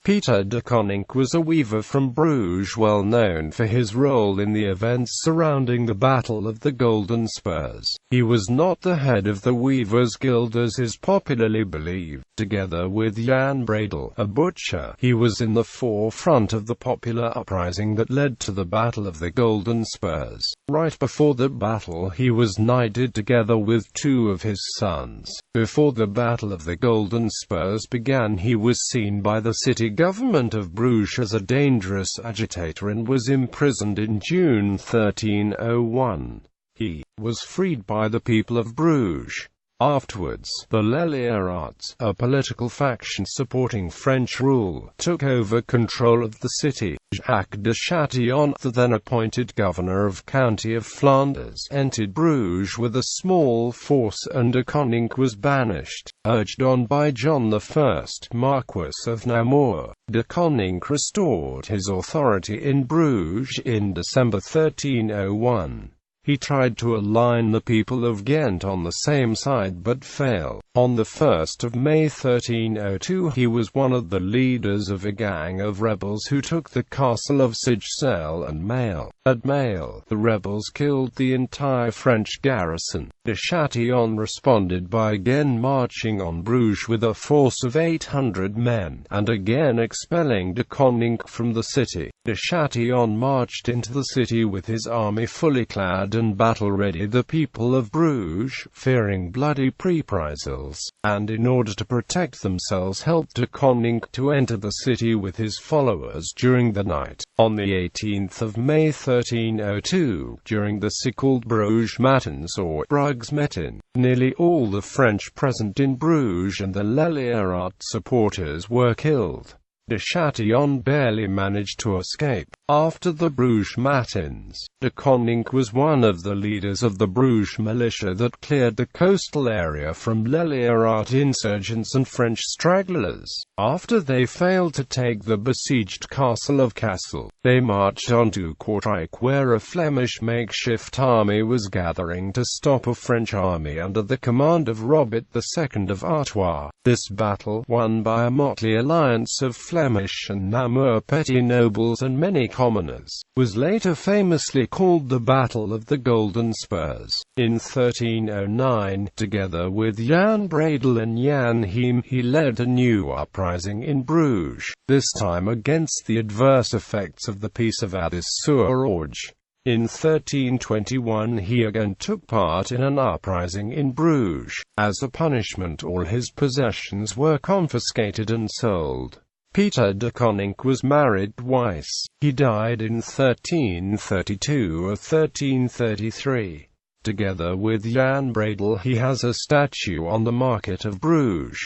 Pieter de Coninck was a weaver from Bruges, well known for his role in the events surrounding the Battle of the Golden Spurs. He was not the head of the Weavers' Guild as is popularly believed. Together with Jan Breydel, a butcher, he was in the forefront of the popular uprising that led to the Battle of the Golden Spurs. Right before the battle, he was knighted together with two of his sons. Before the Battle of the Golden Spurs began, he was seen by the city government of Bruges as a dangerous agitator and was imprisoned in June 1301. He was freed by the people of Bruges. Afterwards, the Leliarats, a political faction supporting French rule, took over control of the city. Jacques de Chatillon, the then appointed governor of County of Flanders, entered Bruges with a small force and de Coninck was banished. Urged on by John I, Marquis of Namur, de Coninck restored his authority in Bruges in December 1301. He tried to align the people of Ghent on the same side but failed. On the 1st of May 1302 he was one of the leaders of a gang of rebels who took the castle of Sigcel and Mail. At Mail, the rebels killed the entire French garrison. De Chatillon responded by again marching on Bruges with a force of 800 men, and again expelling de Coninck from the city. De Chatillon marched into the city with his army fully clad and battle-ready. The people of Bruges, fearing bloody reprisals, and in order to protect themselves, helped de Coninck to enter the city with his followers during the night. On the 18th of May 1302, during the so-called Bruges Matins or Brugsmetin, nearly all the French present in Bruges and the Leliarat supporters were killed. De Chatillon barely managed to escape. After the Bruges Matins, de Coninck was one of the leaders of the Bruges militia that cleared the coastal area from Leliarat insurgents and French stragglers. After they failed to take the besieged castle of Cassel, they marched on to Kortrijk, where a Flemish makeshift army was gathering to stop a French army under the command of Robert II of Artois. This battle, won by a motley alliance of Flemish and Namur petty nobles and many commoners, was later famously called the Battle of the Golden Spurs. In 1309, together with Jan Breydel and Jan Heem, he led a new uprising in Bruges, this time against the adverse effects of the Peace of Addis-sur-Orge. In 1321 he again took part in an uprising in Bruges. As a punishment, all his possessions were confiscated and sold. Pieter de Coninck was married twice. He died in 1332 or 1333. Together with Jan Breydel, he has a statue on the market of Bruges.